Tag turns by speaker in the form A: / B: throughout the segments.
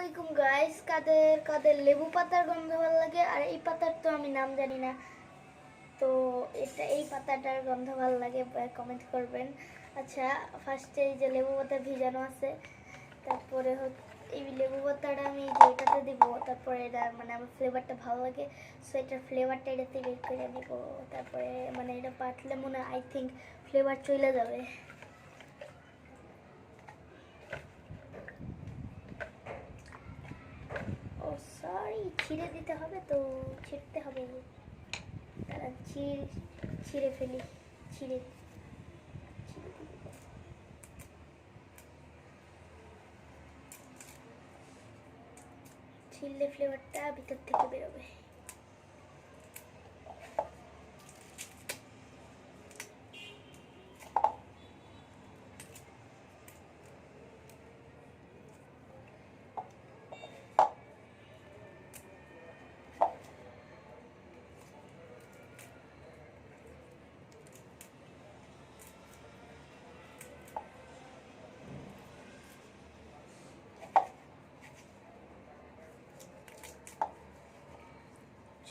A: আলাইকুম গাইস, কাদের কাদের লেবু পাতার গন্ধ ভালো লাগে আর এই পাতার তো আমি নাম জানি না, তো এই পাতাটার গন্ধ ভালো লাগে কমেন্ট করবেন। আচ্ছা, ফার্স্টে এই যে লেবু পাতা ভিজানো আছে, তারপরে এই লেবু পাতাটা আমি যে এটাতে দিব, তারপরে এটা মানে আমার ফ্লেভারটা ভালো লাগে, সো এটার ফ্লেভারটা এটাতে বের করে দিব। তারপরে মানে এটা পাতলে মনে আই থিঙ্ক ফ্লেভার চলে যাবে। ও সরি, ছিঁড়ে দিতে হবে, তো ছিঁড়তে হবে। তারা ছিঁড়ে ফেলি, ছিঁড়ে ছিঁড়লে ফ্লেভারটা ভিতর থেকে বেরোবে।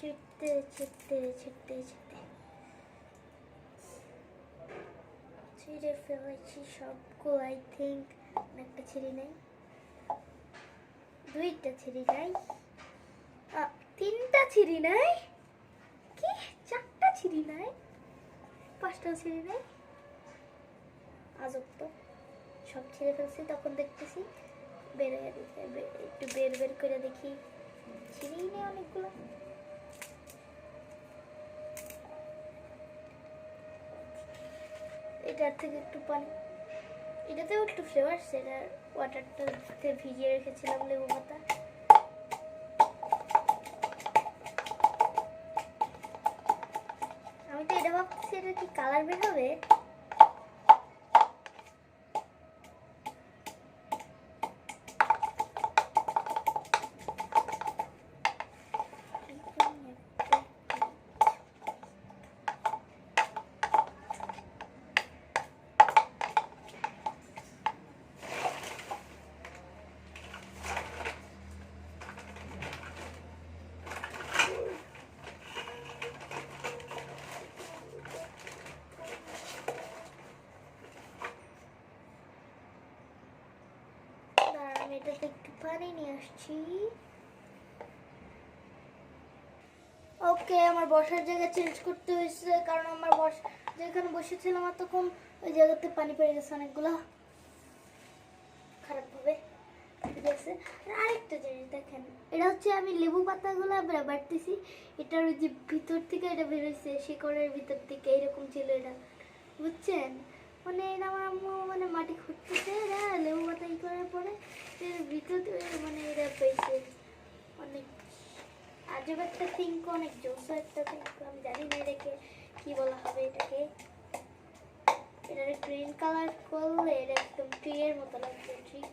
A: ছিটতে ছিটতে ছিটতে ছিটতে ছিঁড়ে ফেলেছি সবগুলো আই থিঙ্ক। একটা ছিঁড়ি নাই, দুইটা ছিঁড়ি নাই, তিনটা ছিঁড়ি নাই, কি চারটা ছিঁড়ি নাই, পাঁচটাও ছিঁড়ি নাই। আজব তো, সব ছিঁড়ে ফেলছি, তখন দেখতেছি বের হয়ে দিতে, একটু বের বের করে দেখি ছিঁড়েই নেই অনেকগুলো। এটার থেকে একটু পানি, এটাতেও একটু ফ্লেভার, সেটা ওয়াটারটাতে ভিজিয়ে রেখেছিলাম লেবু পাতা। আমি তো এটা ভাবছি এটা কি কালার বের হবে। এটাতে একটু পানি নিয়ে আসছি। ওকে, আমার বসার জায়গা চেঞ্জ করতে হয়েছে, কারণ আমার যেখানে বসেছিলাম তখন ওই জায়গাতে পানি পড়ে গেছে অনেকগুলো, খারাপ ভাবে। ঠিক আছে, আরেকটা জিনিস দেখেন, এটা হচ্ছে আমি লেবু পাতাগুলো বাড়তেছি, এটার ওই যে ভিতর থেকে এটা বেরোচ্ছে, শিকড়ের ভিতর থেকে এরকম ছিল এটা, বুঝছেন? মানে এটা আমার আম্মু মানে মাটি খুঁজতেছে, লেবু পাতা ই করার পরে ভিতর মানে এটা পেয়েছে। অনেক আজব একটা থিঙ্ক, অনেক জোস একটা থিঙ্ক, আমি জানি না এটাকে কি বলা হবে। এটাকে এটাকে গ্রিন কালার করলে এটা একদম ট্রিয়ের মতো লাগবে। ঠিক,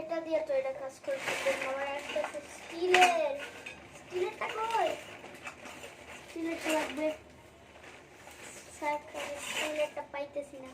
A: এটা দিয়ে তো এটা কাজ করতে আমার একটা স্টিলেরটা কই, স্টিলেরটা লাগবে, স্টিলেরটা পাইতেছি না।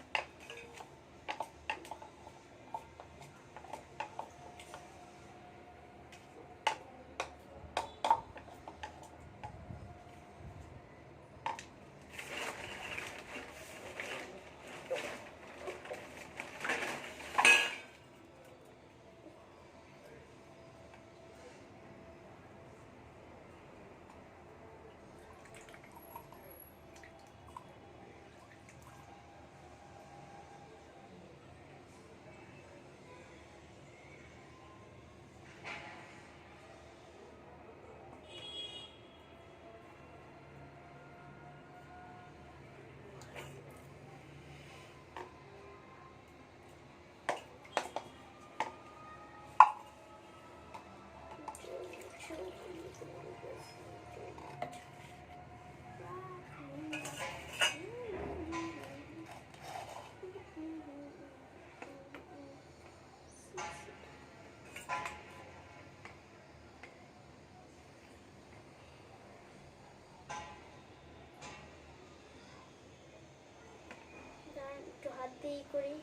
A: ই করি,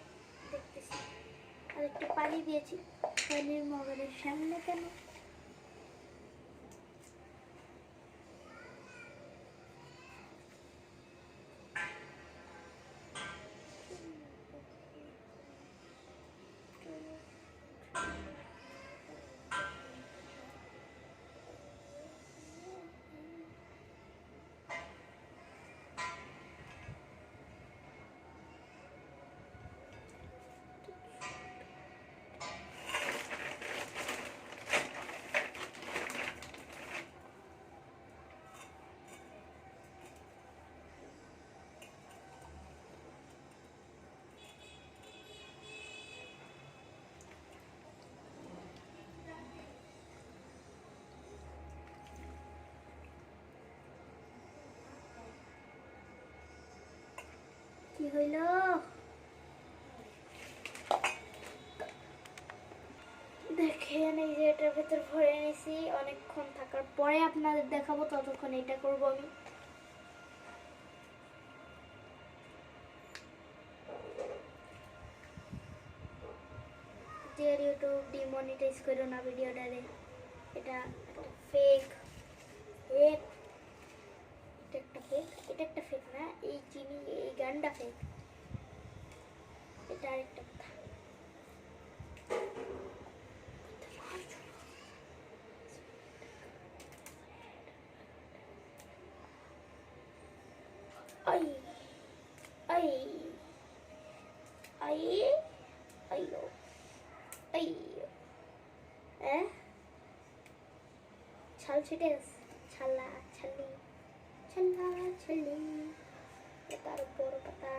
A: দেখতেছি। আর একটু পানি দিয়েছি, পানির মগের সামনে কেন? কি হইল? দেখেন এই যে এটার ভেতর ভরে নিয়েছি, অনেকক্ষণ থাকার পরে আপনাদের দেখাবো, ততক্ষণ এটা করবো আমি। ইউটিউব ডিমনিটাইজ করো না ভিডিওটারে, এটা একটা ফেক। এটা একটা ফেক, এটা একটা ফেক না, এই চিনি এই গানটা ফেক, এটা আরেকটা কথা। আই আই আই আইও আইও, ছাল ছিটে গেছে, ছালা ছালি ছালা ছালি, তার বড় পাতা।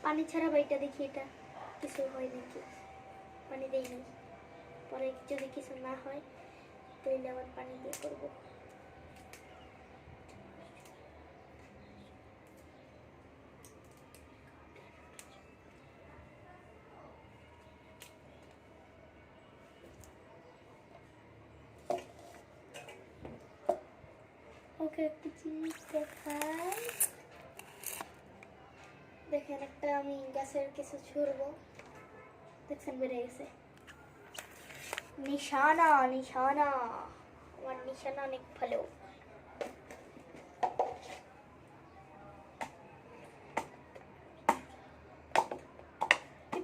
A: পানি ছাড়া বাইটা দেখি এটা কিছু হয় নাকি, পানি দেয়নি, পরে যদি কিছু না হয় তাহলে আবার পানি দিয়ে করবো। ওকে একটু জিনিস দেখাই, দেখেন একটা আমি গাছের কিছু ছুড়বো, দেখছেন বেড়ে গেছে নিশানা। নিশানা, আমার নিশানা অনেক ভালো।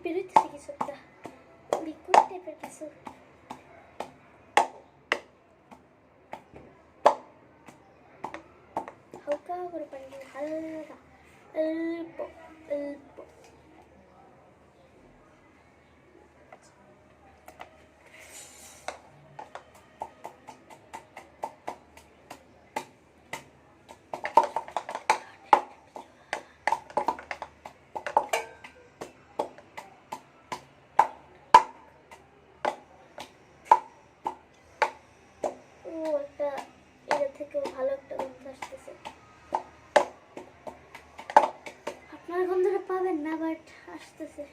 A: বেরোচ্ছে কিছু একটা লিকুইড টাইপের কিছু, হালকা করে পানি দিন, হালকা অল্প অল্প। একটা এটা থেকেও ভালো একটা গন্ধ আসতেছে, আপনার গন্ধটা পাবেন না বাট আসতেছে।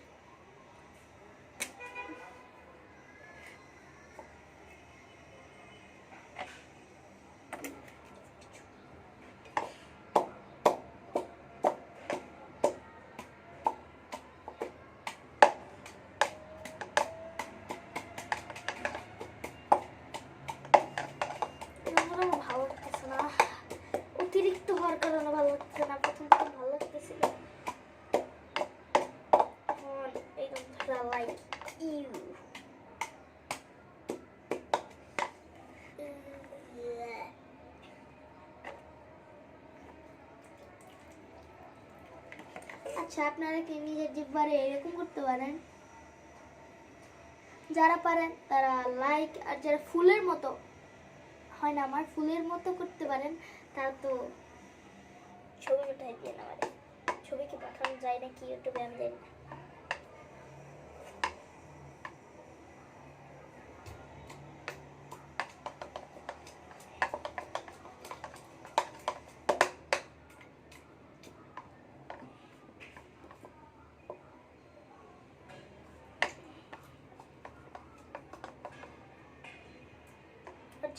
A: ভালো লাগতেছে না, অতিরিক্ত হওয়ার কারণে ভালো লাগতেছে না, প্রথম প্রথম ভালো লাগতেছিল। এই গন্ধটা লাইক ইউ। আচ্ছা, আপনারা কি নিজের জিহ্বারে এরকম করতে পারেন? যারা পারেন তারা লাইক, আর যারা ফুলের মতো হয় না আমার ফুলের মতো করতে পারেন তারা তো ছবি উঠাই দিয়ে না, মানে ছবি কি পাঠানো যায় নাকি ইউটিউবে আমি জানি না।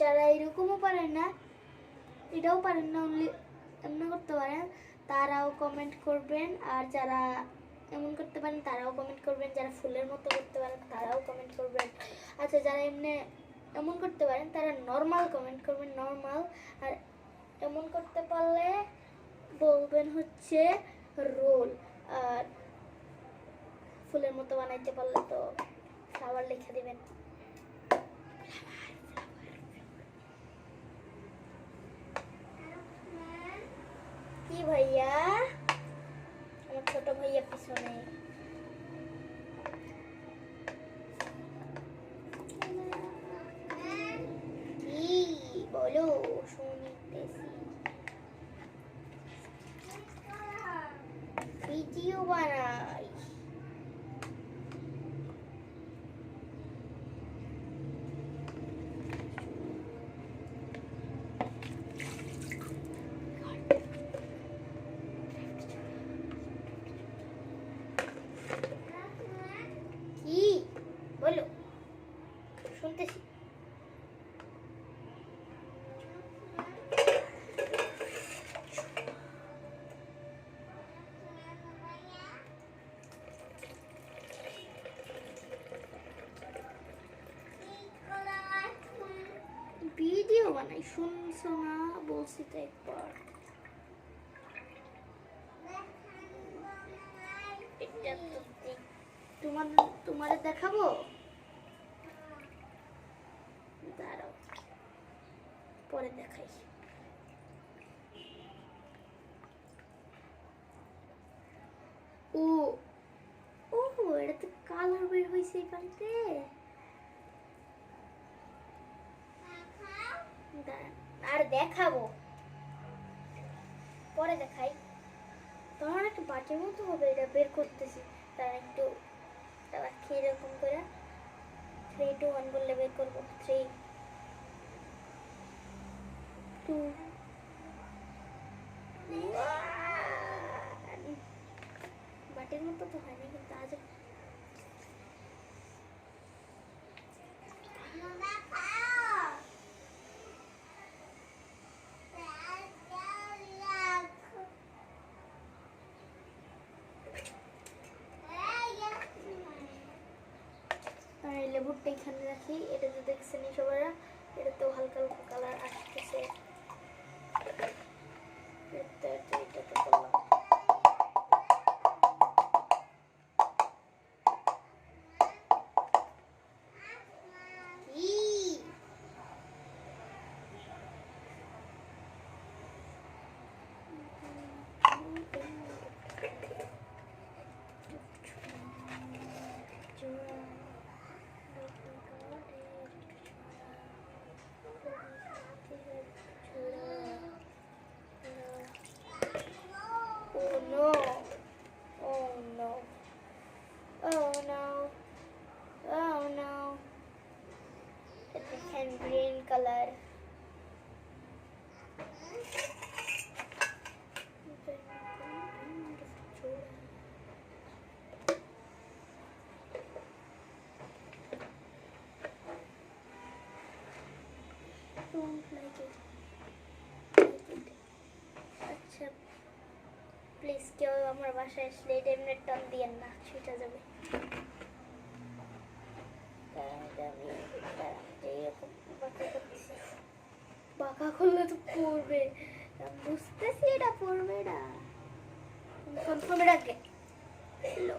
A: যারা এরকমও পারেন না, এটাও পারেন না, অনলি এমনি করতে পারেন, তারাও কমেন্ট করবেন, আর যারা এমন করতে পারেন তারাও কমেন্ট করবেন, যারা ফুলের মতো করতে পারেন তারাও কমেন্ট করবেন। আচ্ছা, যারা এমনি এমন করতে পারেন তারা নর্মাল কমেন্ট করবেন, নর্মাল। আর এমন করতে পারলে বলবেন হচ্ছে রোল। আর ফুলের মতো বানাইতে পারলে তো ফ্লাওয়ার লিখে দিবেন। কি ভাইয়া? আমার ছোট ভাইয়া পিছনে। কি বলো? শুনতেছি। ভিডিও বানাই। কি বলো? শুনতেছি। ভিডিও বানাই, শুনছো না? বলছি তো একবার। এটা তো তোমার দেখাবো, দাঁড়াও পরে দেখাই। ও ও, এটা তো কালার বের হয়েছে এখানতে। আর দেখাবো, পরে দেখাই। তখন একটা বাটির মতো হবে, এটা বের করতেছি। তার একটু রাখি এরকম করে। 3, 2, 1 বললে বের করবো। 3, 2, 1। বাটির মতো তো হয়নি, কিন্তু আজ লেবুরটা এখানে রাখি। এটা তো দেখছেন সবাই, এটা তো হালকা হালকা কালার আসতেছে। এটা তো করলাম। Oh no. Oh no. Oh no. Oh no. দেখেন green colour. Don't like it. আচ্ছা, প্লিজ কেউ আমার বাসায় আসলে এটা এমনি টান দিয়েন না, ছুটে যাবে। এইরকম বাঁকা করলে তো পড়বে, বুঝতেছি এটা পড়বে না। কনফার্ম রাখে এগুলো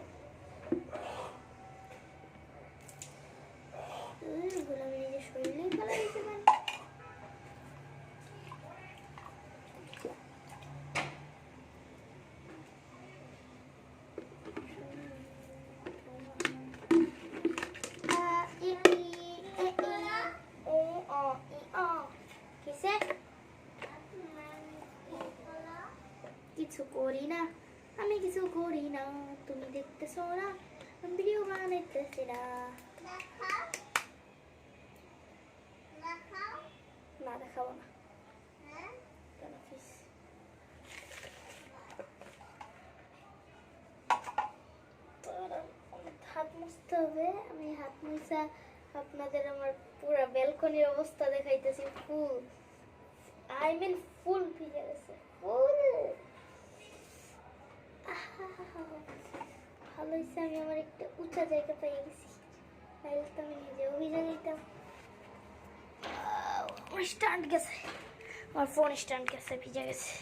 A: আমি নিজের শরীরেই কালার দিতে পারি। কিছু করি না, আমি কিছু করি না, তুমি দেখতেছো না, আমি ভিডিও বানাইতেছি না। না দেখাবো না। কেন প্লিজ? হাত মুছতে হবে। আমি হাত মুছা আপনাদের আমার পুরো ব্যালকনির অবস্থা দেখাইতেছি। ফুল, আই মিন ফুল ভিজে গেছে, ফুল। ভালো হয়েছে আমি আমার একটা উঁচা জায়গা পেয়ে গেছি, তাহলে তো আমি নিজে অভিযান নিতাম। আমার স্ট্যান্ড গেছে, আমার ফোন স্ট্যান্ড গেছে, ভিজে গেছে।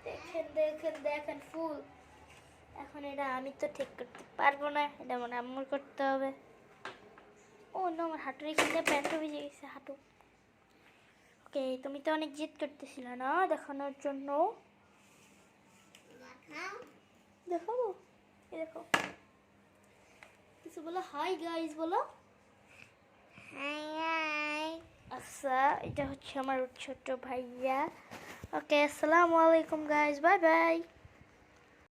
A: দেখেন দেখেন দেখেন ফুল। এখন এটা আমি তো ঠিক করতে পারবো না, এটা আমার আম্মুর করতে হবে। ও না, আমার হাঁটুর এখানে প্যান্টও ভিজে গেছে, হাঁটু। ওকে, তুমি তো অনেক জেদ করতেছিলে না দেখানোর জন্য। দেখাবো, এই দেখো। কিছু বলো, হাই গাইস বলো। আচ্ছা, এটা হচ্ছে আমার ছোট ভাইয়া। ওকে, আসসালামু আলাইকুম গাইস, বাই বাই।